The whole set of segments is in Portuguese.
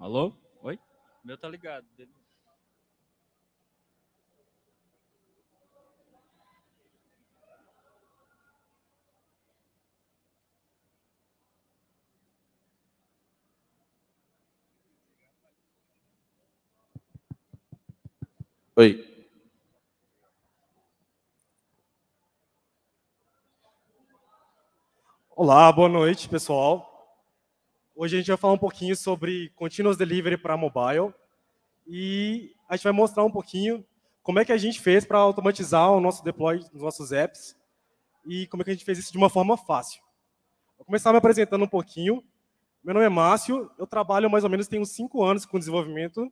Alô? Oi? Meu tá ligado. Oi. Olá, boa noite, pessoal. Hoje a gente vai falar um pouquinho sobre Continuous Delivery para mobile e a gente vai mostrar um pouquinho como é que a gente fez para automatizar o nosso deploy dos nossos apps e como é que a gente fez isso de uma forma fácil. Vou começar me apresentando um pouquinho. Meu nome é Márcio, eu trabalho mais ou menos, tenho 5 anos com desenvolvimento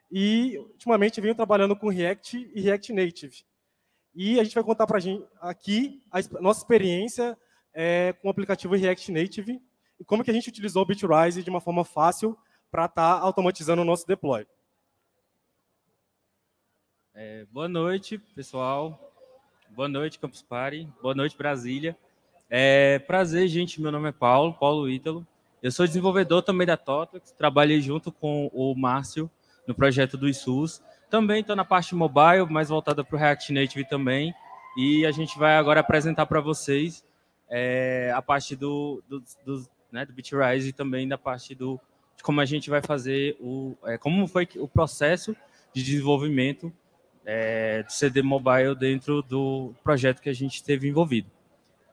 e ultimamente venho trabalhando com React e React Native. E a gente vai contar para a gente aqui a nossa experiência com o aplicativo React Native e como que a gente utilizou o Bitrise de uma forma fácil para estar automatizando o nosso deploy. Boa noite, pessoal. Boa noite, Campus Party. Boa noite, Brasília. Prazer, gente. Meu nome é Paulo Ítalo. Eu sou desenvolvedor também da Totox. Trabalhei junto com o Márcio no projeto do ISUS. Também estou na parte mobile, mais voltada para o React Native também. E a gente vai agora apresentar para vocês a parte do Bitrise e também da parte de como a gente vai fazer como foi o processo de desenvolvimento do CD Mobile dentro do projeto que a gente teve envolvido.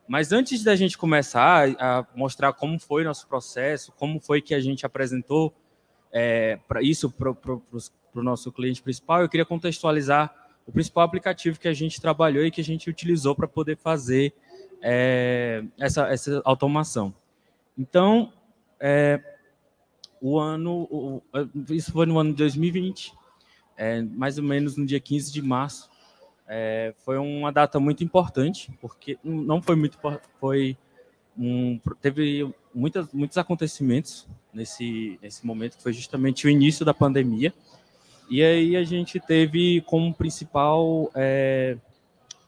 Mas antes da gente começar a mostrar como foi nosso processo, como foi que a gente apresentou para isso para o nosso cliente principal, eu queria contextualizar o principal aplicativo que a gente trabalhou e que a gente utilizou para poder fazer essa automação. Então, isso foi no ano de 2020, mais ou menos no dia 15 de março. Foi uma data muito importante, porque não foi muito, teve muitos acontecimentos nesse momento, que foi justamente o início da pandemia. E aí a gente teve como principal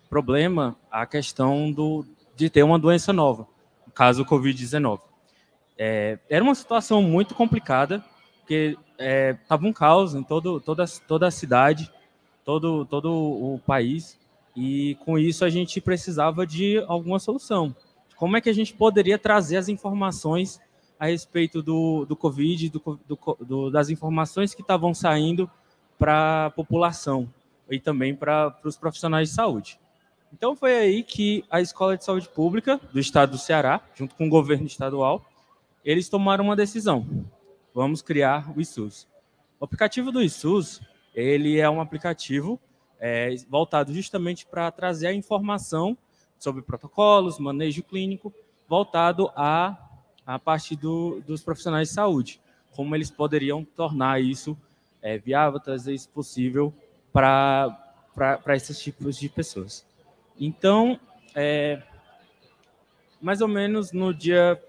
problema a questão de ter uma doença nova, no caso o Covid-19. Era uma situação muito complicada, porque estava um caos em toda a cidade, todo o país, e com isso a gente precisava de alguma solução. Como é que a gente poderia trazer as informações a respeito do Covid, das informações que estavam saindo para a população e também para os profissionais de saúde. Então foi aí que a Escola de Saúde Pública do Estado do Ceará, junto com o governo estadual, eles tomaram uma decisão. Vamos criar o ISUS. O aplicativo do ISUS, ele é um aplicativo voltado justamente para trazer a informação sobre protocolos, manejo clínico, voltado à parte dos profissionais de saúde. Como eles poderiam tornar isso viável, trazer isso possível para esses tipos de pessoas. Então, mais ou menos no dia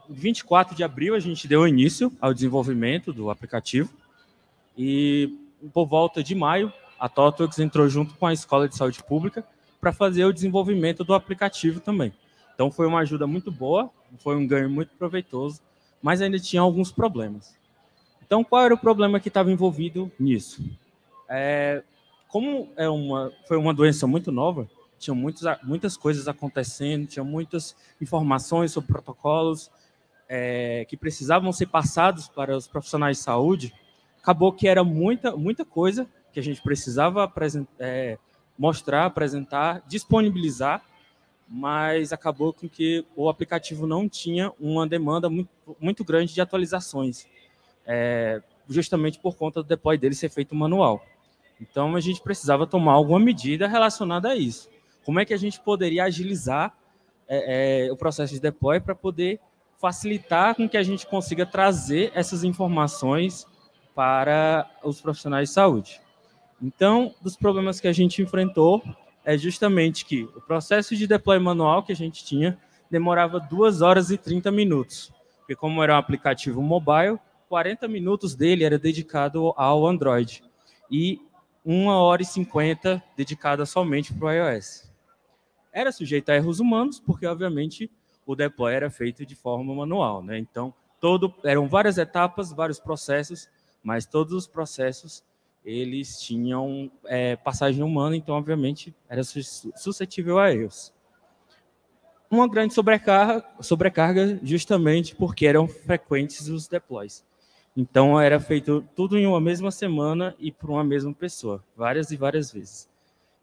24 de abril, a gente deu início ao desenvolvimento do aplicativo. E por volta de maio, a Totox entrou junto com a Escola de Saúde Pública para fazer o desenvolvimento do aplicativo também. Então foi uma ajuda muito boa, foi um ganho muito proveitoso, mas ainda tinha alguns problemas. Então qual era o problema que estava envolvido nisso? Como foi uma doença muito nova, tinha muitas coisas acontecendo, tinha muitas informações sobre protocolos que precisavam ser passados para os profissionais de saúde. Acabou que era muita coisa que a gente precisava mostrar, apresentar, disponibilizar, mas acabou com que o aplicativo não tinha uma demanda muito grande de atualizações, justamente por conta do deploy dele ser feito manual. Então, a gente precisava tomar alguma medida relacionada a isso. Como é que a gente poderia agilizar o processo de deploy para poder facilitar com que a gente consiga trazer essas informações para os profissionais de saúde. Então, dos problemas que a gente enfrentou é justamente que o processo de deploy manual que a gente tinha demorava 2 horas e 30 minutos, porque como era um aplicativo mobile, 40 minutos dele era dedicado ao Android e 1 hora e 50 dedicada somente para o iOS. Era sujeito a erros humanos, porque, obviamente, o deploy era feito de forma manual, né? Então, Eram várias etapas, vários processos, mas todos os processos eles tinham passagem humana, então, obviamente, era suscetível a erros. Uma grande sobrecarga justamente porque eram frequentes os deploys. Então, era feito tudo em uma mesma semana e por uma mesma pessoa, várias e várias vezes.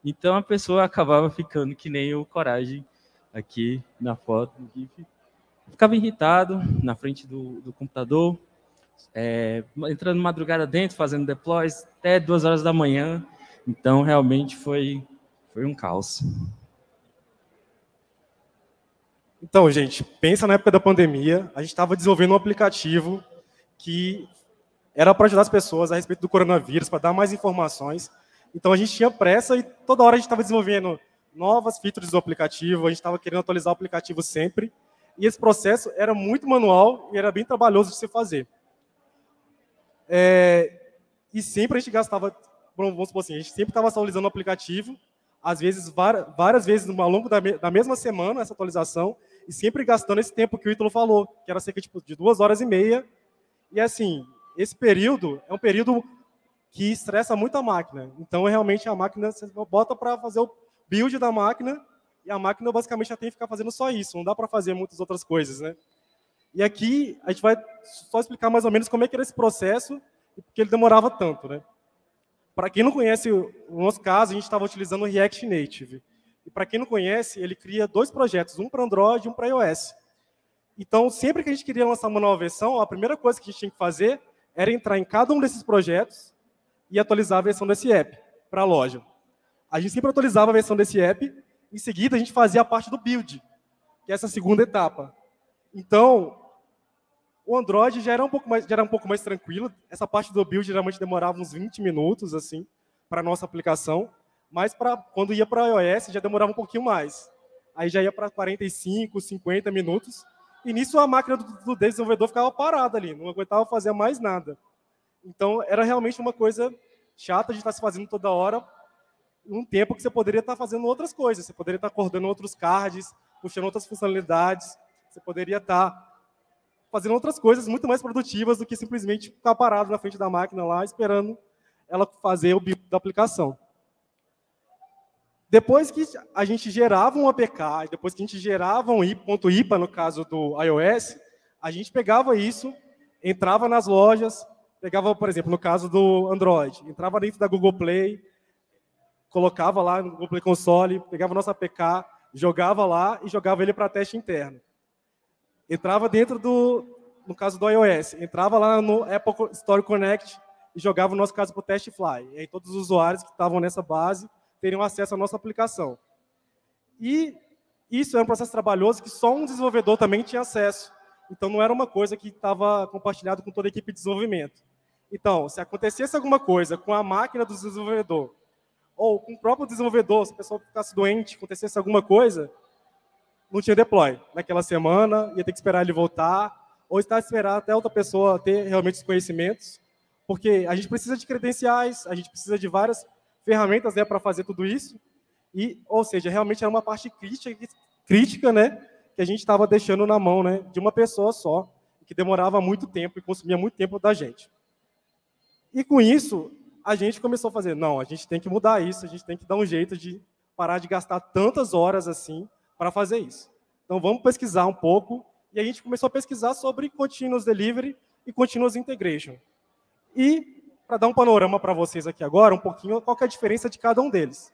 Então, a pessoa acabava ficando que nem o Coragem aqui na foto. Ficava irritado na frente do computador, entrando madrugada dentro, fazendo deploys até 2 horas da manhã. Então, realmente foi um caos. Então, gente, pensa na época da pandemia, a gente estava desenvolvendo um aplicativo que era para ajudar as pessoas a respeito do coronavírus, para dar mais informações. Então, a gente tinha pressa e toda hora a gente estava desenvolvendo novas features do aplicativo, a gente estava querendo atualizar o aplicativo sempre. E esse processo era muito manual e era bem trabalhoso de se fazer. E sempre a gente gastava, vamos supor assim, a gente sempre estava atualizando o aplicativo, às vezes, várias vezes ao longo da mesma semana, essa atualização, e sempre gastando esse tempo que o Ítalo falou, que era cerca de 2 horas e meia. E assim, esse período é um período que estressa muito a máquina. Então, realmente, a máquina, você bota para fazer o build da máquina, e a máquina basicamente já tem que ficar fazendo só isso, não dá para fazer muitas outras coisas, né? E aqui a gente vai só explicar mais ou menos como é que era esse processo e por que ele demorava tanto, né? Para quem não conhece o nosso caso, a gente estava utilizando o React Native. E para quem não conhece, ele cria 2 projetos, um para Android e um para iOS. Então, sempre que a gente queria lançar uma nova versão, a primeira coisa que a gente tinha que fazer era entrar em cada um desses projetos e atualizar a versão desse app para a loja. A gente sempre atualizava a versão desse app, em seguida a gente fazia a parte do build, que é essa segunda etapa. Então, o Android já era um pouco mais tranquilo. Essa parte do build geralmente demorava uns 20 minutos assim para a nossa aplicação, mas quando ia para iOS já demorava um pouquinho mais. Aí já ia para 45, 50 minutos. E nisso a máquina do desenvolvedor ficava parada ali, não aguentava fazer mais nada. Então, era realmente uma coisa chata de estar se fazendo toda hora, num tempo que você poderia estar fazendo outras coisas. Você poderia estar acordando outros cards, puxando outras funcionalidades. Você poderia estar fazendo outras coisas muito mais produtivas do que simplesmente ficar parado na frente da máquina lá, esperando ela fazer o build da aplicação. Depois que a gente gerava um APK, depois que a gente gerava um .ipa, no caso do iOS, a gente pegava isso, entrava nas lojas, pegava, por exemplo, no caso do Android, entrava dentro da Google Play, colocava lá no Google Play Console, pegava o nosso APK, jogava lá e jogava ele para teste interno. Entrava dentro no caso do iOS, entrava lá no Apple Store Connect e jogava o nosso caso para o Test Fly. E aí todos os usuários que estavam nessa base teriam acesso à nossa aplicação. E isso é um processo trabalhoso que só um desenvolvedor também tinha acesso. Então, não era uma coisa que estava compartilhada com toda a equipe de desenvolvimento. Então, se acontecesse alguma coisa com a máquina do desenvolvedor, ou com o próprio desenvolvedor, se a pessoa ficasse doente, acontecesse alguma coisa, não tinha deploy. Naquela semana, ia ter que esperar ele voltar, ou esperar até outra pessoa ter realmente os conhecimentos, porque a gente precisa de credenciais, a gente precisa de várias ferramentas, né, para fazer tudo isso, ou seja, realmente era uma parte crítica, né, que a gente estava deixando na mão, né, de uma pessoa só, que demorava muito tempo e consumia muito tempo da gente. E com isso, a gente começou a fazer, não, a gente tem que mudar isso, a gente tem que dar um jeito de parar de gastar tantas horas assim para fazer isso. Então, vamos pesquisar um pouco, e a gente começou a pesquisar sobre Continuous Delivery e Continuous Integration. E, para dar um panorama para vocês aqui agora, um pouquinho, qual que é a diferença de cada um deles.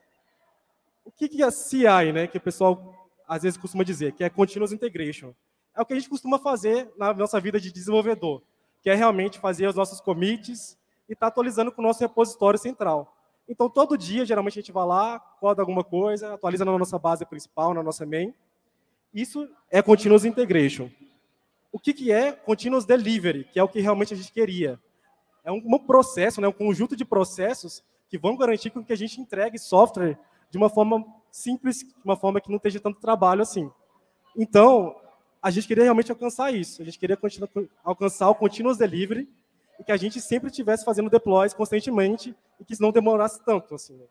O que é CI, né, que o pessoal às vezes costuma dizer, que é Continuous Integration? É o que a gente costuma fazer na nossa vida de desenvolvedor, que é realmente fazer os nossos commits e estar atualizando com o nosso repositório central. Então, todo dia, geralmente, a gente vai lá, coda alguma coisa, atualiza na nossa base principal, na nossa main. Isso é Continuous Integration. O que é Continuous Delivery, que é o que realmente a gente queria? É um processo, né, um conjunto de processos que vão garantir que a gente entregue software de uma forma simples, de uma forma que não esteja tanto trabalho assim. Então, a gente queria realmente alcançar isso. A gente queria alcançar o Continuous Delivery e que a gente sempre estivesse fazendo deploys constantemente e que isso não demorasse tanto. Assim.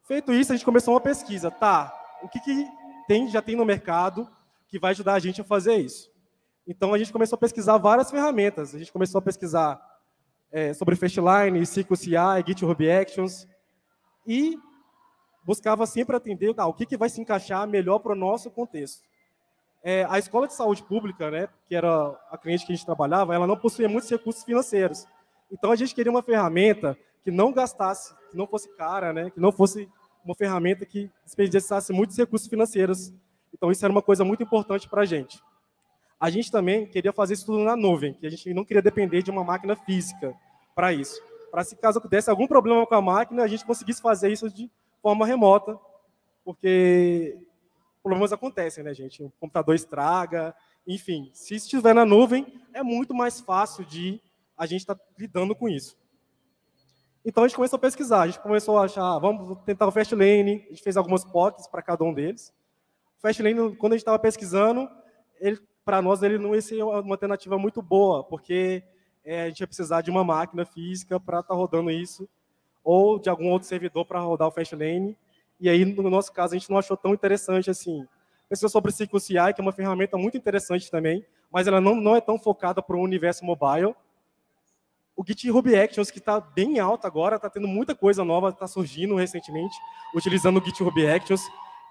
Feito isso, a gente começou uma pesquisa. Tá, o que já tem no mercado que vai ajudar a gente a fazer isso? Então, a gente começou a pesquisar várias ferramentas. A gente começou a pesquisar sobre Fastline, CircleCI, GitHub Actions, e buscava sempre atender o que vai se encaixar melhor para o nosso contexto. A Escola de Saúde Pública, né, que era a cliente que a gente trabalhava, ela não possuía muitos recursos financeiros. Então, a gente queria uma ferramenta que não gastasse, que não fosse cara, né, que não fosse uma ferramenta que desperdiçasse muitos recursos financeiros. Então, isso era uma coisa muito importante para a gente. A gente também queria fazer isso tudo na nuvem, que a gente não queria depender de uma máquina física para isso. Para se caso desse algum problema com a máquina, a gente conseguisse fazer isso de forma remota, porque problemas acontecem, né, gente? O computador estraga, enfim. Se estiver na nuvem, é muito mais fácil de a gente estar lidando com isso. Então, a gente começou a pesquisar. A gente começou a achar, vamos tentar o Fastlane. A gente fez algumas POCs para cada um deles. O Fastlane, quando a gente estava pesquisando, para nós, ele não ia ser uma alternativa muito boa, porque a gente ia precisar de uma máquina física para estar rodando isso, ou de algum outro servidor para rodar o Fastlane. E aí, no nosso caso, a gente não achou tão interessante assim. Pensou sobre o CircleCI, que é uma ferramenta muito interessante também, mas ela não é tão focada para o universo mobile. O GitHub Actions, que está bem alto agora, está tendo muita coisa nova, está surgindo recentemente, utilizando o GitHub Actions,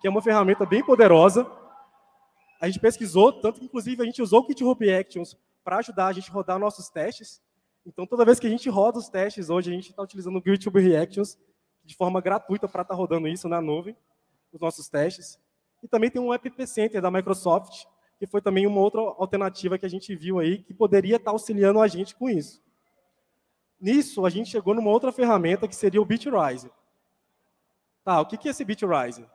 que é uma ferramenta bem poderosa. A gente pesquisou, tanto que, inclusive, a gente usou o GitHub Actions para ajudar a gente a rodar nossos testes. Então, toda vez que a gente roda os testes, hoje a gente está utilizando o GitHub Actions de forma gratuita para estar rodando isso na nuvem, os nossos testes. E também tem um App Center da Microsoft, que foi também uma outra alternativa que a gente viu aí, que poderia estar auxiliando a gente com isso. Nisso, a gente chegou numa outra ferramenta, que seria o Bitrise. Tá, o que é esse Bitrise?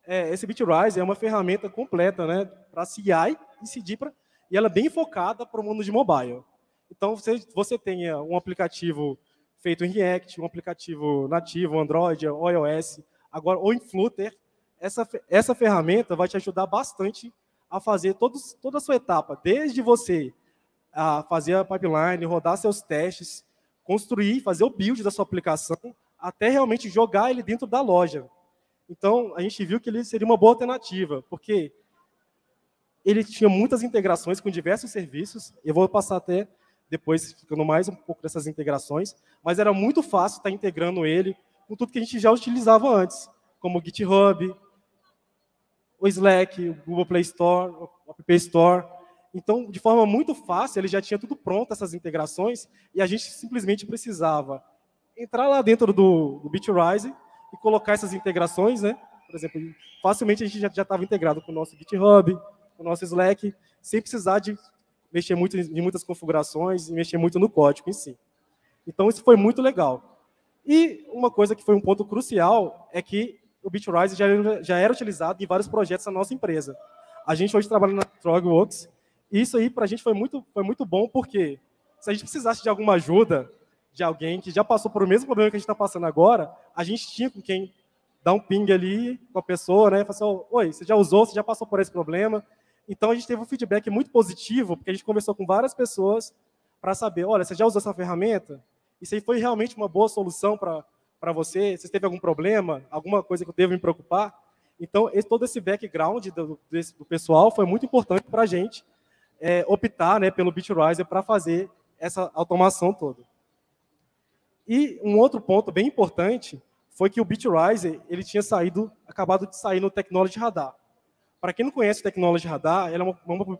Esse Bitrise é uma ferramenta completa, né, para CI e CD, e ela é bem focada para o mundo de mobile. Então, você tenha um aplicativo feito em React, um aplicativo nativo, Android, ou iOS, agora, ou em Flutter, essa ferramenta vai te ajudar bastante a fazer toda a sua etapa, desde você fazer a pipeline, rodar seus testes, construir, fazer o build da sua aplicação, até realmente jogar ele dentro da loja. Então, a gente viu que ele seria uma boa alternativa, porque ele tinha muitas integrações com diversos serviços. Eu vou passar até depois, ficando mais um pouco dessas integrações, mas era muito fácil estar integrando ele com tudo que a gente já utilizava antes, como o GitHub, o Slack, o Google Play Store, o App Store. Então, de forma muito fácil, ele já tinha tudo pronto, essas integrações, e a gente simplesmente precisava entrar lá dentro do Bitrise e colocar essas integrações, né? Por exemplo, facilmente a gente já estava integrado com o nosso GitHub, com o nosso Slack, sem precisar de mexer muito em muitas configurações e mexer muito no código em si. Então, isso foi muito legal. E uma coisa que foi um ponto crucial é que o Bitrise já era utilizado em vários projetos da nossa empresa. A gente hoje trabalha na Trogworks, e isso aí para a gente foi muito bom, porque se a gente precisasse de alguma ajuda de alguém que já passou por o mesmo problema que a gente está passando agora, a gente tinha com quem dar um ping ali com a pessoa, né? Falar assim, oi, você já usou, você já passou por esse problema? Então, a gente teve um feedback muito positivo, porque a gente conversou com várias pessoas para saber, olha, você já usou essa ferramenta? Isso aí foi realmente uma boa solução para você? Você teve algum problema? Alguma coisa que eu devo me preocupar? Então, todo esse background do pessoal foi muito importante para a gente optar, né, pelo Bitrise para fazer essa automação toda. E um outro ponto bem importante foi que o Bitrise ele tinha acabado de sair no Technology Radar. Para quem não conhece o Technology Radar, ela é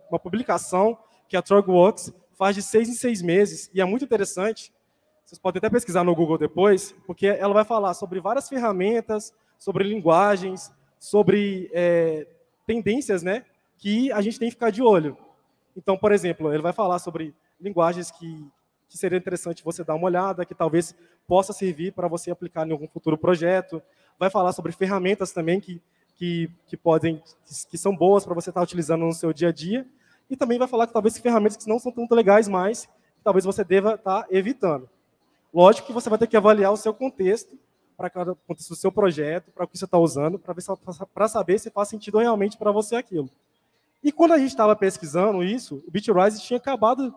uma publicação que a Trogworks faz de 6 em 6 meses, e é muito interessante. Vocês podem até pesquisar no Google depois, porque ela vai falar sobre várias ferramentas, sobre linguagens, sobre tendências, né, que a gente tem que ficar de olho. Então, por exemplo, ele vai falar sobre linguagens que seria interessante você dar uma olhada, que talvez possa servir para você aplicar em algum futuro projeto. Vai falar sobre ferramentas também que são boas para você estar utilizando no seu dia a dia. E também vai falar que talvez ferramentas que não são tanto legais mais, que talvez você deva estar evitando. Lógico que você vai ter que avaliar o seu contexto, para cada contexto do seu projeto, para o que você está usando, para saber se faz sentido realmente para você aquilo. E quando a gente estava pesquisando isso, o Bitrise tinha acabado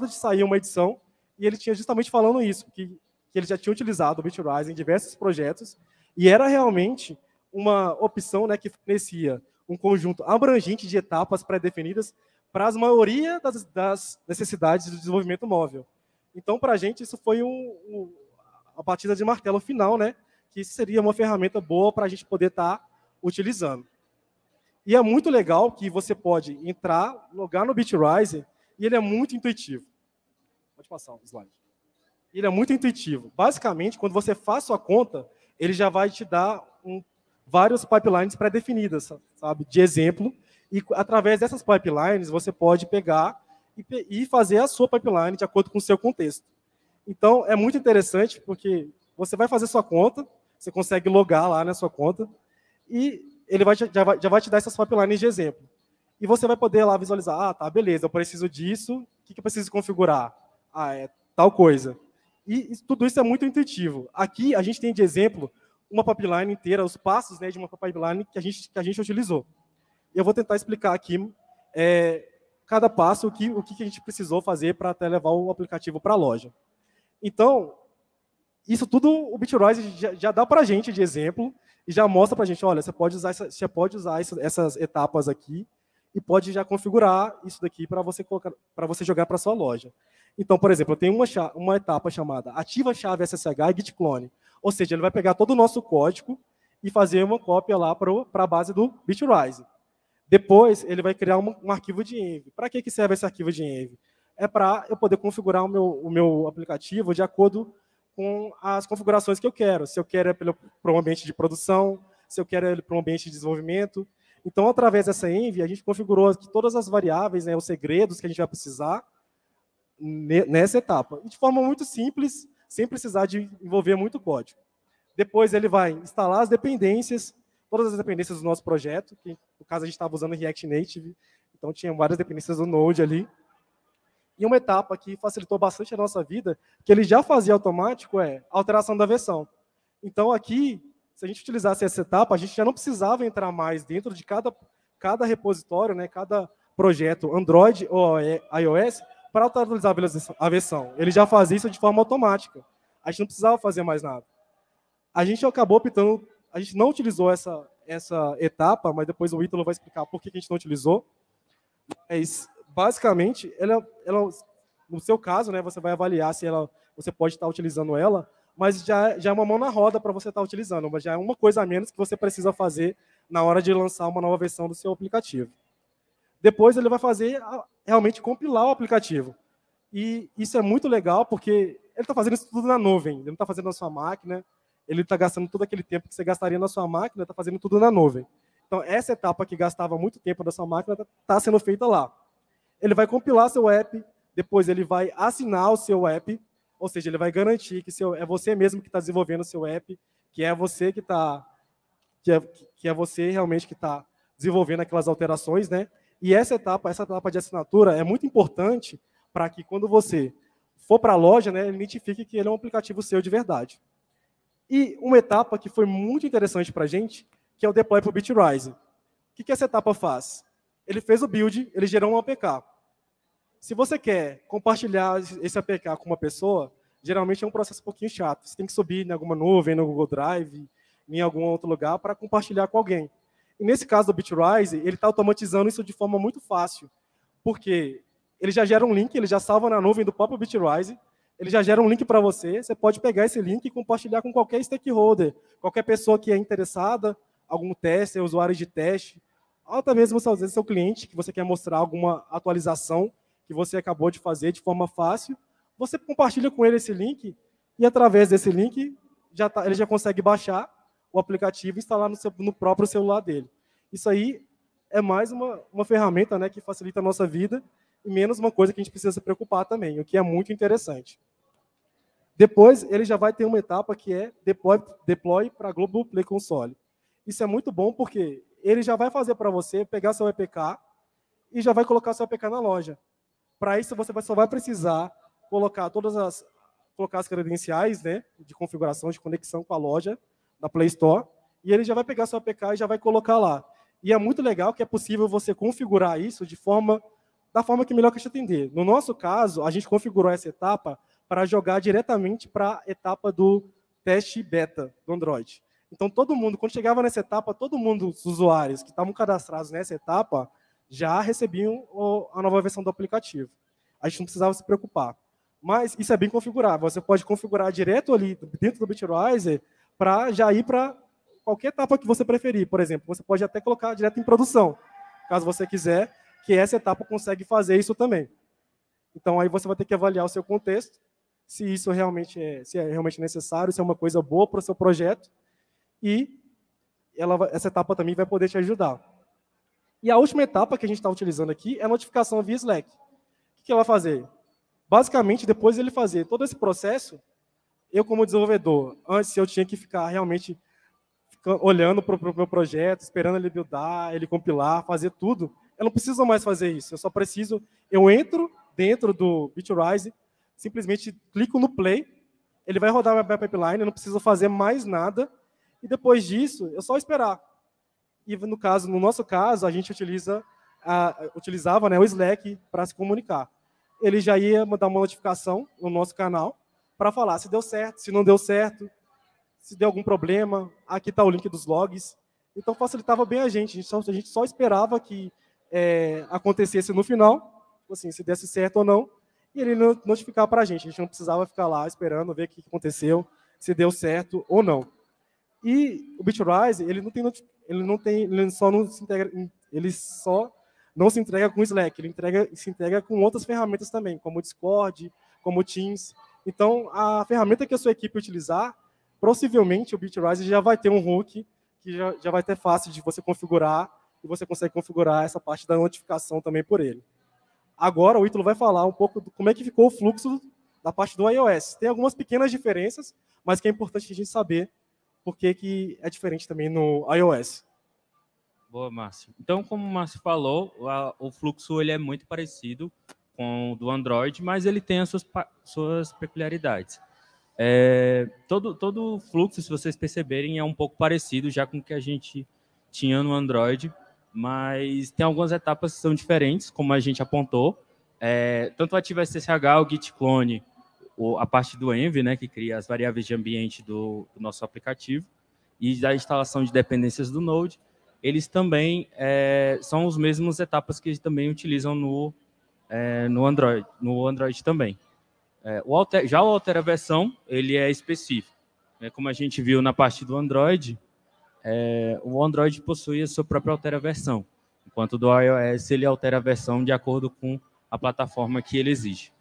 de sair uma edição, e ele tinha justamente falando isso, que ele já tinha utilizado o Bitrise em diversos projetos, e era realmente uma opção, né, que fornecia um conjunto abrangente de etapas pré-definidas para a maioria das necessidades do desenvolvimento móvel. Então, para a gente, isso foi a batida de martelo final, né? Que isso seria uma ferramenta boa para a gente poder estar utilizando. E é muito legal que você pode entrar, logar no Bitrise, e ele é muito intuitivo. Pode passar o slide. Ele é muito intuitivo. Basicamente, quando você faz sua conta, ele já vai te dar vários pipelines pré-definidas, sabe, de exemplo. E através dessas pipelines, você pode pegar e fazer a sua pipeline de acordo com o seu contexto. Então, é muito interessante, porque você vai fazer sua conta, você consegue logar lá na sua conta, e ele já vai te dar essas pipelines de exemplo. E você vai poder lá visualizar, tá, beleza, eu preciso disso, o que eu preciso configurar? É tal coisa. E tudo isso é muito intuitivo. Aqui, a gente tem de exemplo uma pipeline inteira, os passos, né, de uma pipeline que a gente utilizou. Eu vou tentar explicar aqui cada passo, o que a gente precisou fazer para até levar o aplicativo para a loja. Então, isso tudo o Bitrise já dá para a gente de exemplo e já mostra para a gente, olha, você pode usar essas etapas aqui e pode já configurar isso daqui para você jogar para a sua loja. Então, por exemplo, eu tenho uma etapa chamada ativa a chave SSH e git clone. Ou seja, ele vai pegar todo o nosso código e fazer uma cópia lá para a base do Bitrise. Depois, ele vai criar um arquivo de env. Para que serve esse arquivo de env? É para eu poder configurar o meu aplicativo de acordo com as configurações que eu quero. Se eu quero é para um ambiente de produção, se eu quero é para um ambiente de desenvolvimento. Então, através dessa env, a gente configurou aqui todas as variáveis, né, os segredos que a gente vai precisar nessa etapa. E de forma muito simples, sem precisar de envolver muito código. Depois, ele vai instalar as dependências, todas as dependências do nosso projeto, que no caso a gente estava usando React Native, então tinha várias dependências do Node ali. E uma etapa que facilitou bastante a nossa vida, que ele já fazia automático, é a alteração da versão. Então, aqui, se a gente utilizasse essa etapa, a gente já não precisava entrar mais dentro de cada repositório, né, cada projeto Android ou iOS, para atualizar a versão. Ele já fazia isso de forma automática. A gente não precisava fazer mais nada. A gente acabou optando, a gente não utilizou essa etapa, mas depois o Ítalo vai explicar por que a gente não utilizou. Mas, basicamente, ela, no seu caso, né, você vai avaliar se você pode estar utilizando ela, mas já é uma mão na roda para você estar utilizando, mas já é uma coisa a menos que você precisa fazer na hora de lançar uma nova versão do seu aplicativo. Depois ele vai fazer realmente compilar o aplicativo. E isso é muito legal, porque ele está fazendo isso tudo na nuvem, ele não está fazendo na sua máquina, ele está gastando todo aquele tempo que você gastaria na sua máquina, está fazendo tudo na nuvem. Então, essa etapa que gastava muito tempo da sua máquina está sendo feita lá. Ele vai compilar seu app, depois ele vai assinar o seu app, ou seja, ele vai garantir que é você mesmo que está desenvolvendo o seu app, que é você que é você realmente que está desenvolvendo aquelas alterações, né? E essa etapa de assinatura é muito importante para que quando você for para a loja, né, ele identifique que ele é um aplicativo seu de verdade. E uma etapa que foi muito interessante para a gente, que é o deploy para o Bitrise. O que essa etapa faz? Ele fez o build, ele gerou um APK. Se você quer compartilhar esse APK com uma pessoa, geralmente é um processo um pouquinho chato. Você tem que subir em alguma nuvem, no Google Drive, em algum outro lugar, para compartilhar com alguém. E nesse caso do Bitrise, ele está automatizando isso de forma muito fácil, porque ele já gera um link, ele já salva na nuvem do próprio Bitrise, ele já gera um link para você, você pode pegar esse link e compartilhar com qualquer stakeholder, qualquer pessoa que é interessada, algum tester, usuário de teste, ou até mesmo, às vezes, seu cliente, que você quer mostrar alguma atualização que você acabou de fazer de forma fácil, você compartilha com ele esse link e, através desse link, ele já consegue baixar o aplicativo e instalar no próprio celular dele. Isso aí é mais uma ferramenta, né, que facilita a nossa vida e menos uma coisa que a gente precisa se preocupar também, o que é muito interessante. Depois, ele já vai ter uma etapa que é deploy para Global Play Console. Isso é muito bom porque ele já vai fazer para você pegar seu APK e já vai colocar seu APK na loja. Para isso, você só vai precisar colocar as credenciais, né, de configuração, de conexão com a loja da Play Store, e ele já vai pegar seu APK e já vai colocar lá. E é muito legal que é possível você configurar isso da forma que melhor que te atender. No nosso caso, a gente configurou essa etapa para jogar diretamente para a etapa do teste beta do Android. Então, todo mundo, quando chegava nessa etapa, todo mundo, os usuários que estavam cadastrados nessa etapa, já recebiam a nova versão do aplicativo. A gente não precisava se preocupar. Mas isso é bem configurável. Você pode configurar direto ali dentro do Bitrise para já ir para qualquer etapa que você preferir. Por exemplo, você pode até colocar direto em produção, caso você quiser, que essa etapa consegue fazer isso também. Então, aí você vai ter que avaliar o seu contexto, se isso realmente se é realmente necessário, se é uma coisa boa para o seu projeto, e essa etapa também vai poder te ajudar. E a última etapa que a gente está utilizando aqui é a notificação via Slack. O que ela vai fazer? Basicamente, depois de ele fazer todo esse processo, eu, como desenvolvedor, antes eu tinha que ficar realmente olhando para o meu projeto, esperando ele buildar, ele compilar, fazer tudo. Eu não preciso mais fazer isso. Eu entro dentro do Bitrise, simplesmente clico no play, ele vai rodar minha pipeline, eu não preciso fazer mais nada, e depois disso, eu só esperar. E no nosso caso, a gente utilizava, né, o Slack para se comunicar. Ele já ia mandar uma notificação no nosso canal para falar se deu certo, se não deu certo, se deu algum problema, aqui está o link dos logs. Então, facilitava bem a gente só esperava que acontecesse no final, assim, se desse certo ou não, e ele notificar para a gente não precisava ficar lá esperando ver o que aconteceu, se deu certo ou não. E o Bitrise, ele só não se entrega com o Slack, se entrega com outras ferramentas também, como o Discord, como o Teams. Então, a ferramenta que a sua equipe utilizar, possivelmente o Bitrise já vai ter um hook que já vai ter fácil de você configurar, e você consegue configurar essa parte da notificação também por ele. Agora, o Ítalo vai falar um pouco de como é que ficou o fluxo da parte do iOS. Tem algumas pequenas diferenças, mas que é importante a gente saber por que é diferente também no iOS. Boa, Márcio. Então, como o Márcio falou, o fluxo ele é muito parecido com o do Android, mas ele tem as suas peculiaridades. Todo o fluxo, se vocês perceberem, é um pouco parecido já com o que a gente tinha no Android, mas tem algumas etapas que são diferentes, como a gente apontou. Tanto o ActiveSSH, o Git clone, a parte do Env, né, que cria as variáveis de ambiente do nosso aplicativo, e da instalação de dependências do Node, eles também são as mesmas etapas que eles também utilizam no Android também. Já o altera-versão, ele é específico. Como a gente viu na parte do Android, o Android possui a sua própria altera-versão, enquanto do iOS ele altera a versão de acordo com a plataforma que ele exige.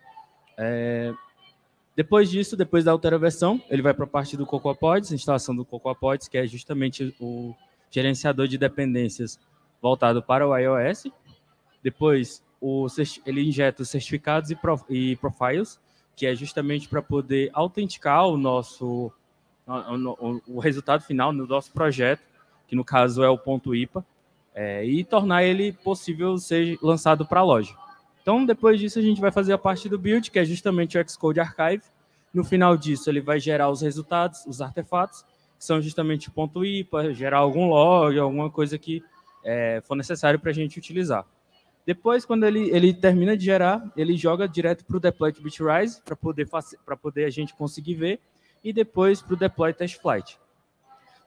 Depois disso, depois da altera-versão, ele vai para a parte do CocoaPods, a instalação do CocoaPods, que é justamente o gerenciador de dependências voltado para o iOS. Depois, ele injeta os certificados e profiles, que é justamente para poder autenticar o resultado final do nosso projeto, que no caso é o .ipa, e tornar ele possível ser lançado para a loja. Então, depois disso, a gente vai fazer a parte do build, que é justamente o Xcode Archive. No final disso, ele vai gerar os resultados, os artefatos, que são justamente o .ipa, gerar algum log, alguma coisa que for necessário para a gente utilizar. Depois, quando ele termina de gerar, ele joga direto para o deploy de Bitrise, para poder a gente conseguir ver, e depois para o deploy TestFlight.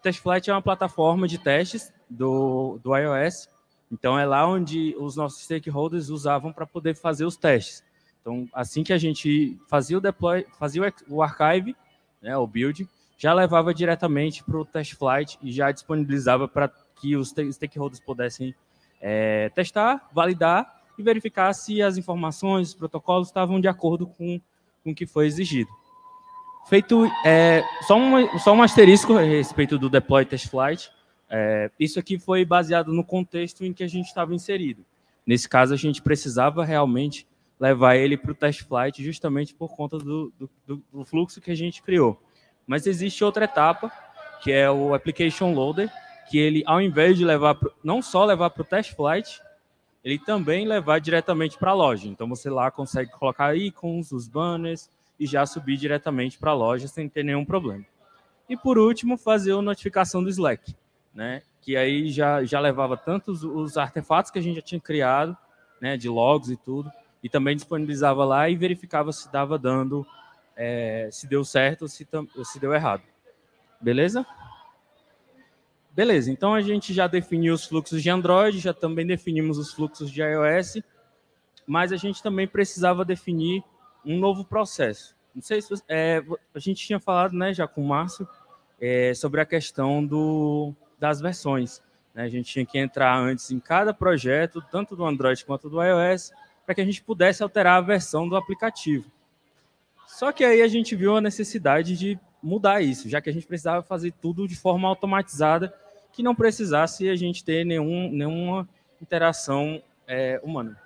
TestFlight é uma plataforma de testes do iOS, então é lá onde os nossos stakeholders usavam para poder fazer os testes. Então, assim que a gente fazia o deploy, fazia o archive, né, o build, já levava diretamente para o TestFlight e já disponibilizava para que os stakeholders pudessem testar, validar e verificar se as informações, os protocolos estavam de acordo com o que foi exigido. Feito só um asterisco a respeito do deploy TestFlight. Isso aqui foi baseado no contexto em que a gente estava inserido. Nesse caso, a gente precisava realmente levar ele para o TestFlight justamente por conta do fluxo que a gente criou. Mas existe outra etapa, que é o Application Loader, que ele, ao invés de não só levar para o TestFlight, ele também levar diretamente para a loja. Então, você lá consegue colocar ícones, os banners, e já subir diretamente para a loja sem ter nenhum problema. E, por último, fazer a notificação do Slack, né? Que aí já levava tanto os artefatos que a gente já tinha criado, né, de logs e tudo, e também disponibilizava lá e verificava se estava dando, se deu certo ou se deu errado. Beleza? Beleza, então a gente já definiu os fluxos de Android, já também definimos os fluxos de iOS, mas a gente também precisava definir um novo processo. Não sei se a gente tinha falado, né, já com o Márcio, sobre a questão das versões, né? A gente tinha que entrar antes em cada projeto, tanto do Android quanto do iOS, para que a gente pudesse alterar a versão do aplicativo. Só que aí a gente viu a necessidade de mudar isso, já que a gente precisava fazer tudo de forma automatizada, que não precisasse a gente ter nenhuma interação humana.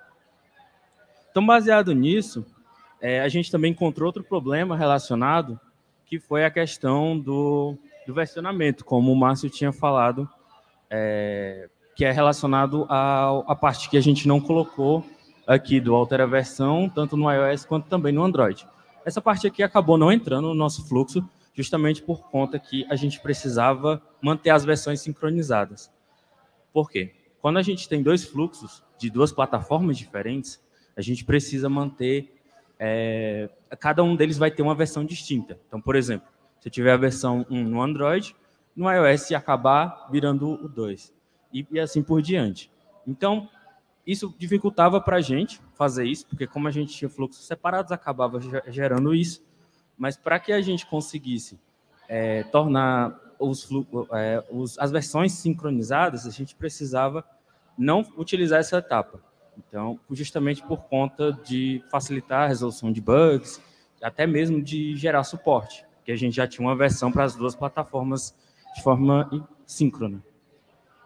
Então, baseado nisso, a gente também encontrou outro problema relacionado, que foi a questão do versionamento, como o Márcio tinha falado, que é relacionado à parte que a gente não colocou aqui do altera versão, tanto no iOS quanto também no Android. Essa parte aqui acabou não entrando no nosso fluxo, justamente por conta que a gente precisava manter as versões sincronizadas. Por quê? Quando a gente tem dois fluxos de duas plataformas diferentes, a gente precisa manter... cada um deles vai ter uma versão distinta. Então, por exemplo, se eu tiver a versão 1 no Android, no iOS acabar virando o 2. E assim por diante. Então, isso dificultava para a gente fazer isso, porque como a gente tinha fluxos separados, acabava gerando isso. Mas para que a gente conseguisse tornar as versões sincronizadas, a gente precisava não utilizar essa etapa. Então, justamente por conta de facilitar a resolução de bugs, até mesmo de gerar suporte, que a gente já tinha uma versão para as duas plataformas de forma síncrona.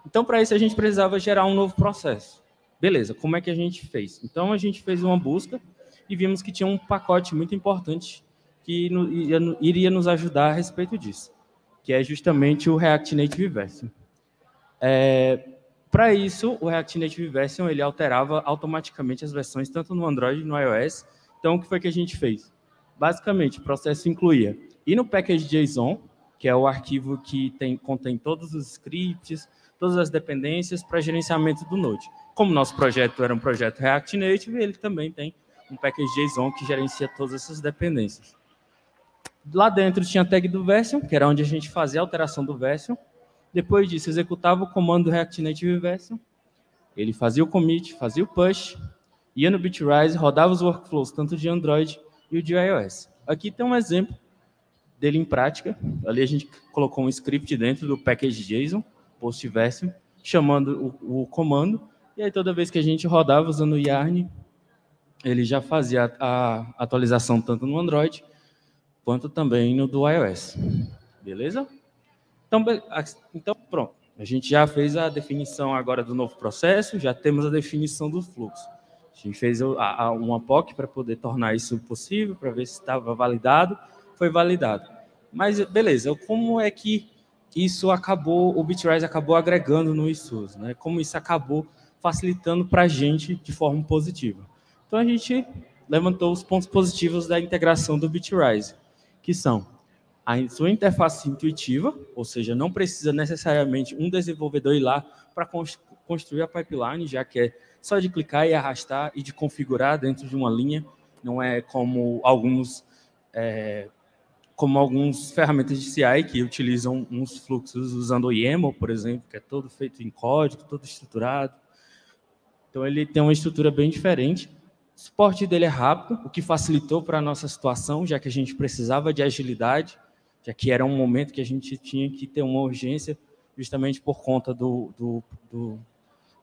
Então, para isso, a gente precisava gerar um novo processo. Beleza, como é que a gente fez? Então, a gente fez uma busca e vimos que tinha um pacote muito importante que iria nos ajudar a respeito disso, que é justamente o React Native Version. Para isso, o React Native Version ele alterava automaticamente as versões tanto no Android e no iOS. Então, o que foi que a gente fez? Basicamente, o processo incluía ir no package.json, que é o arquivo que contém todos os scripts, todas as dependências para gerenciamento do Node. Como nosso projeto era um projeto React Native, ele também tem um package.json que gerencia todas essas dependências. Lá dentro tinha a tag do version, que era onde a gente fazia a alteração do version. Depois disso, executava o comando do React Native Version, ele fazia o commit, fazia o push, ia no Bitrise, rodava os workflows tanto de Android e o de iOS. Aqui tem um exemplo dele em prática. Ali a gente colocou um script dentro do package.json, post-version, chamando o comando, e aí toda vez que a gente rodava usando o Yarn, ele já fazia a atualização tanto no Android quanto também no do iOS. Beleza? Então, pronto. A gente já fez a definição agora do novo processo, já temos a definição do fluxo. A gente fez uma POC para poder tornar isso possível, para ver se estava validado. Foi validado. Mas, beleza, como é que isso acabou, o Bitrise acabou agregando no ISUS, né? Como isso acabou facilitando para a gente de forma positiva. Então, a gente levantou os pontos positivos da integração do Bitrise, que são a sua interface intuitiva, ou seja, não precisa necessariamente um desenvolvedor ir lá para construir a pipeline, já que é só de clicar e arrastar e de configurar dentro de uma linha, não é como algumas ferramentas de CI que utilizam uns fluxos usando o YAML, por exemplo, que é todo feito em código, todo estruturado. Então, ele tem uma estrutura bem diferente. O suporte dele é rápido, o que facilitou para a nossa situação, já que a gente precisava de agilidade, já que era um momento que a gente tinha que ter uma urgência, justamente por conta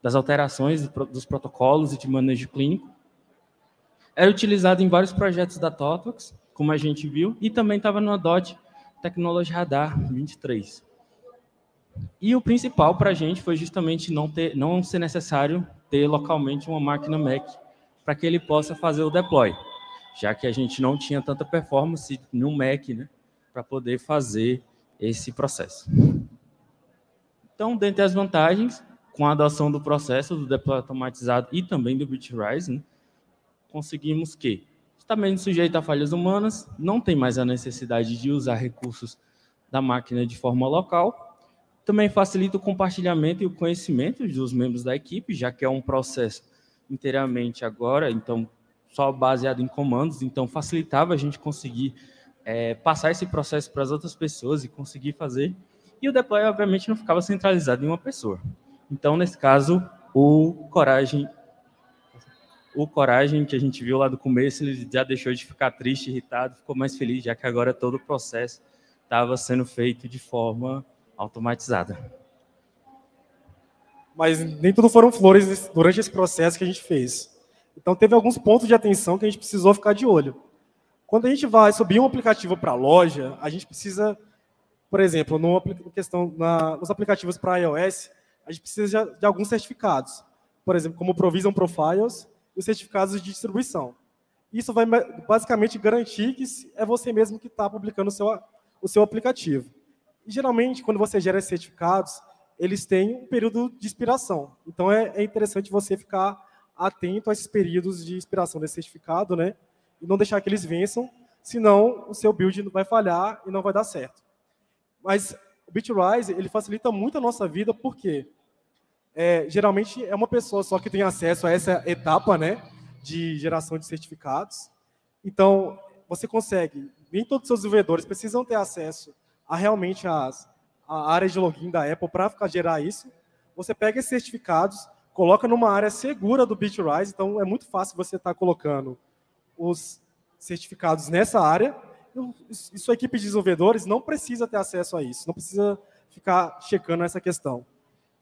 das alterações dos protocolos e de manejo clínico. Era utilizado em vários projetos da ThoughtWorks, como a gente viu, e também estava no DOT Technology Radar 23. E o principal para a gente foi justamente não ser necessário ter localmente uma máquina Mac para que ele possa fazer o deploy, já que a gente não tinha tanta performance no Mac, né, para poder fazer esse processo. Então, dentre as vantagens, com a adoção do processo do deploy automatizado e também do Bitrise, né, conseguimos que está menos sujeito a falhas humanas, não tem mais a necessidade de usar recursos da máquina de forma local, também facilita o compartilhamento e o conhecimento dos membros da equipe, já que é um processo inteiramente agora, então, só baseado em comandos, então facilitava a gente conseguir passar esse processo para as outras pessoas e conseguir fazer. E o deploy, obviamente, não ficava centralizado em uma pessoa. Então, nesse caso, o Coragem que a gente viu lá do começo, ele já deixou de ficar triste, irritado, ficou mais feliz, já que agora todo o processo estava sendo feito de forma automatizada. Mas nem tudo foram flores durante esse processo que a gente fez. Então, teve alguns pontos de atenção que a gente precisou ficar de olho. Quando a gente vai subir um aplicativo para a loja, a gente precisa, por exemplo, nos aplicativos para iOS, a gente precisa de alguns certificados. Por exemplo, como Provision Profiles e os certificados de distribuição. Isso vai basicamente garantir que é você mesmo que está publicando o seu aplicativo. E, geralmente, quando você gera esses certificados, eles têm um período de expiração. Então, é interessante você ficar atento a esses períodos de expiração desse certificado, né? E não deixar que eles vençam, senão o seu build vai falhar e não vai dar certo. Mas o Bitrise, ele facilita muito a nossa vida, porque geralmente é uma pessoa só que tem acesso a essa etapa, né, de geração de certificados. Então, você consegue, nem todos os seus desenvolvedores precisam ter acesso a realmente a área de login da Apple para gerar isso. Você pega esses certificados, coloca numa área segura do Bitrise, então é muito fácil você estar colocando os certificados nessa área, e sua equipe de desenvolvedores não precisa ter acesso a isso, não precisa ficar checando essa questão.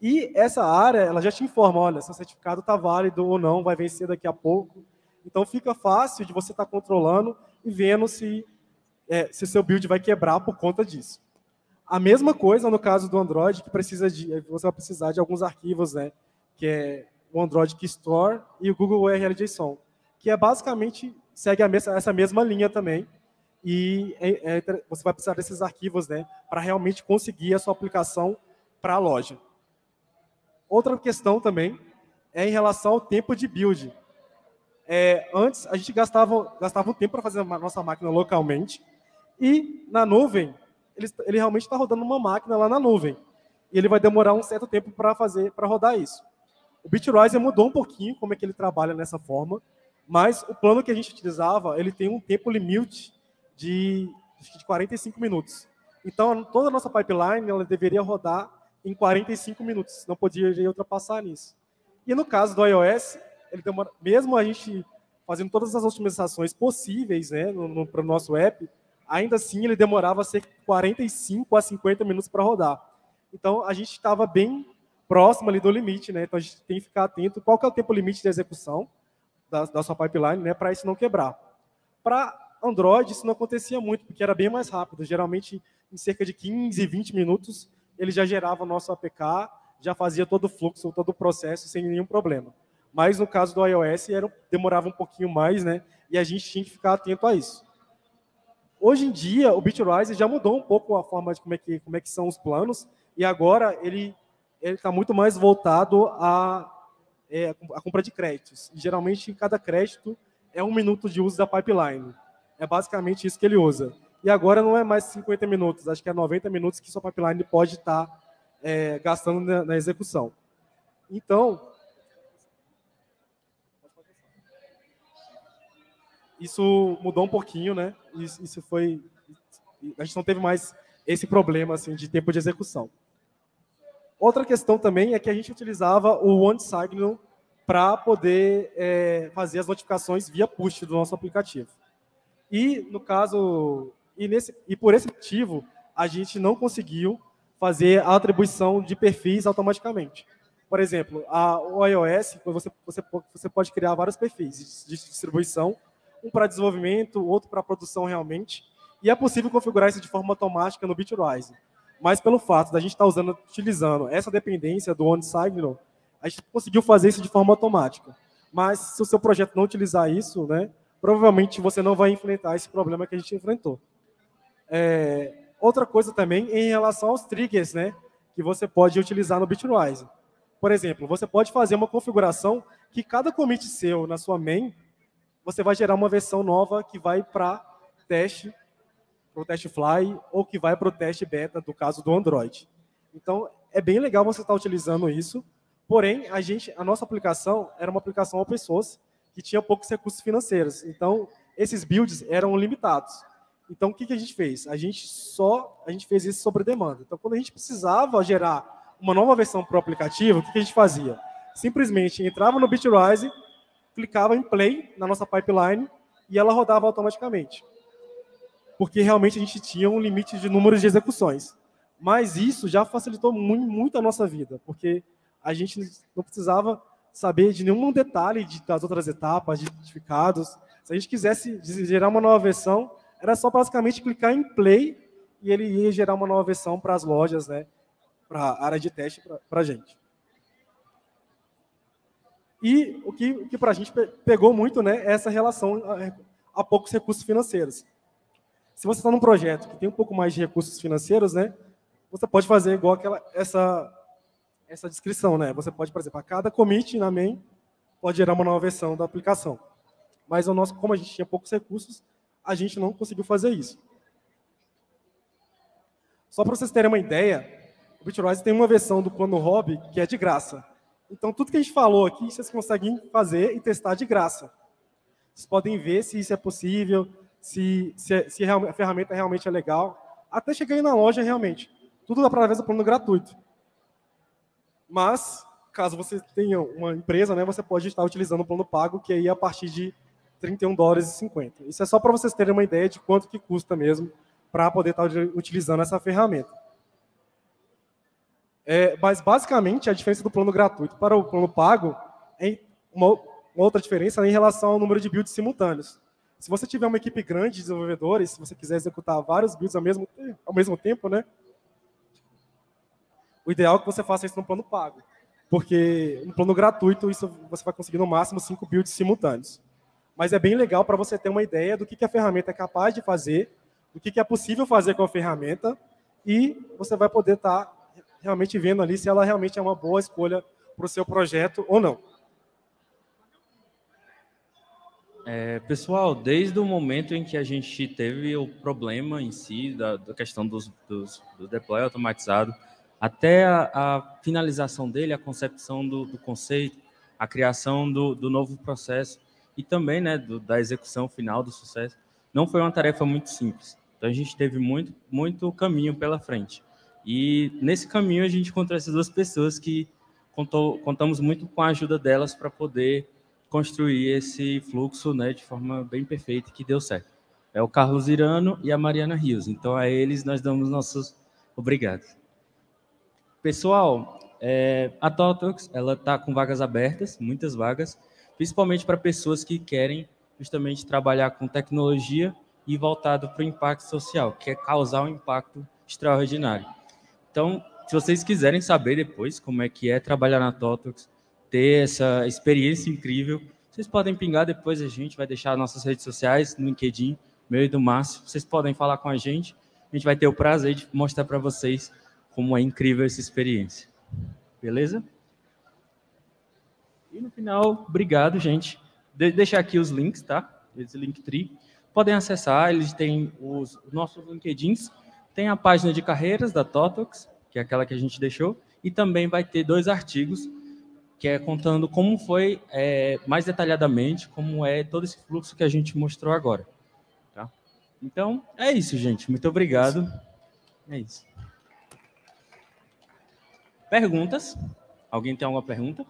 E essa área, ela já te informa, olha, seu certificado está válido ou não, vai vencer daqui a pouco. Então, fica fácil de você estar controlando e vendo se seu build vai quebrar por conta disso. A mesma coisa no caso do Android, que você vai precisar de alguns arquivos, né, que é o Android Key Store e o Google URL-JSON, que basicamente segue essa mesma linha também. E você vai precisar desses arquivos, né, para realmente conseguir a sua aplicação para a loja. Outra questão também é em relação ao tempo de build. Antes, a gente gastava um tempo para fazer a nossa máquina localmente, e na nuvem, ele realmente está rodando uma máquina lá na nuvem. E ele vai demorar um certo tempo para rodar isso. O Bitrise mudou um pouquinho como é que ele trabalha nessa forma, mas o plano que a gente utilizava, ele tem um tempo limite de 45 minutos. Então, toda a nossa pipeline ela deveria rodar em 45 minutos, não podia ultrapassar nisso. E no caso do iOS, ele demora, mesmo a gente fazendo todas as otimizações possíveis, né, para o nosso app, ainda assim ele demorava cerca de 45 a 50 minutos para rodar. Então, a gente estava bem próximo ali do limite, né? Então, a gente tem que ficar atento qual que é o tempo limite de execução da sua pipeline, né, para isso não quebrar. Para Android, isso não acontecia muito, porque era bem mais rápido. Geralmente, em cerca de 15, 20 minutos, ele já gerava o nosso APK, já fazia todo o fluxo, todo o processo sem nenhum problema. Mas no caso do iOS, demorava um pouquinho mais, né? E a gente tinha que ficar atento a isso. Hoje em dia, o Bitrise já mudou um pouco a forma de como é que são os planos, e agora ele está muito mais voltado a compra de créditos. E, geralmente, cada crédito é 1 minuto de uso da pipeline. É basicamente isso que ele usa. E agora não é mais 50 minutos, acho que é 90 minutos que sua pipeline pode estar gastando na execução. Então, isso mudou um pouquinho, né? A gente não teve mais esse problema assim, de tempo de execução. Outra questão também é que a gente utilizava o OneSignal para poder fazer as notificações via push do nosso aplicativo. E, no caso, por esse motivo, a gente não conseguiu fazer a atribuição de perfis automaticamente. Por exemplo, o iOS, você pode criar vários perfis de distribuição, um para desenvolvimento, outro para produção realmente, e é possível configurar isso de forma automática no Bitrise. Mas pelo fato da gente estar utilizando essa dependência do OneSignal, a gente conseguiu fazer isso de forma automática. Mas se o seu projeto não utilizar isso, né, provavelmente você não vai enfrentar esse problema que a gente enfrentou. Outra coisa também em relação aos triggers, né, que você pode utilizar no Bitrise. Por exemplo, você pode fazer uma configuração que cada commit seu na sua main, você vai gerar uma versão nova que vai para o teste fly, ou que vai para o teste beta, do caso do Android. Então, é bem legal você estar utilizando isso, porém, a nossa aplicação era uma aplicação open source, que tinha poucos recursos financeiros. Então, esses builds eram limitados. Então, o que a gente fez? A gente fez isso sobre demanda. Então, quando a gente precisava gerar uma nova versão para o aplicativo, o que a gente fazia? Simplesmente entrava no Bitrise, clicava em play na nossa pipeline e ela rodava automaticamente. Porque realmente a gente tinha um limite de números de execuções. Mas isso já facilitou muito a nossa vida, porque a gente não precisava saber de nenhum detalhe das outras etapas, de certificados. Se a gente quisesse gerar uma nova versão, era só basicamente clicar em play e ele ia gerar uma nova versão para as lojas, né, para a área de teste para a gente. E o que para a gente pegou muito, né, é essa relação a poucos recursos financeiros. Se você está num projeto que tem um pouco mais de recursos financeiros, né, você pode fazer igual essa descrição, né? Você pode, por exemplo, a cada commit na main pode gerar uma nova versão da aplicação. Mas o nosso, como a gente tinha poucos recursos, a gente não conseguiu fazer isso. Só para vocês terem uma ideia, o Bitrise tem uma versão do plano Hobby que é de graça. Então, tudo que a gente falou aqui, vocês conseguem fazer e testar de graça. Vocês podem ver se isso é possível, se a ferramenta realmente é legal, até chegar aí na loja realmente. Tudo dá para ver do plano gratuito. Mas, caso você tenha uma empresa, né, você pode estar utilizando o plano pago, que aí é a partir de $31,50. Isso é só para vocês terem uma ideia de quanto que custa mesmo para poder estar utilizando essa ferramenta. Mas, basicamente, a diferença do plano gratuito para o plano pago é uma outra diferença em relação ao número de builds simultâneos. Se você tiver uma equipe grande de desenvolvedores, se você quiser executar vários builds ao mesmo tempo, né, o ideal é que você faça isso no plano pago. Porque no plano gratuito, isso você vai conseguir no máximo 5 builds simultâneos. Mas é bem legal para você ter uma ideia do que a ferramenta é capaz de fazer, do que é possível fazer com a ferramenta, e você vai poder estar realmente vendo ali se ela realmente é uma boa escolha para o seu projeto ou não. Pessoal, desde o momento em que a gente teve o problema em si, da questão do deploy automatizado, até a finalização dele, a concepção do conceito, a criação do novo processo e também, né, da execução final do sucesso, não foi uma tarefa muito simples. Então, a gente teve muito caminho pela frente. E, nesse caminho, a gente encontrou essas duas pessoas que contamos muito com a ajuda delas para poder construir esse fluxo, né, de forma bem perfeita, que deu certo. É o Carlos Irano e a Mariana Rios. Então, a eles nós damos nossos obrigados. Pessoal, a ThoughtWorks, ela está com vagas abertas, muitas vagas, principalmente para pessoas que querem justamente trabalhar com tecnologia e voltado para o impacto social, que é causar um impacto extraordinário. Então, se vocês quiserem saber depois como é que é trabalhar na ThoughtWorks, ter essa experiência incrível, vocês podem pingar depois, a gente vai deixar nossas redes sociais, no LinkedIn, meu e do Márcio, vocês podem falar com a gente vai ter o prazer de mostrar para vocês como é incrível essa experiência. Beleza? E no final, obrigado, gente. Deixar aqui os links, tá? Esse Linktree. Podem acessar, eles têm os nossos LinkedIns, tem a página de carreiras da ThoughtWorks, que é aquela que a gente deixou, e também vai ter 2 artigos, que é contando como foi, mais detalhadamente, como é todo esse fluxo que a gente mostrou agora. Tá? Então, é isso, gente. Muito obrigado. É isso. Perguntas? Alguém tem alguma pergunta?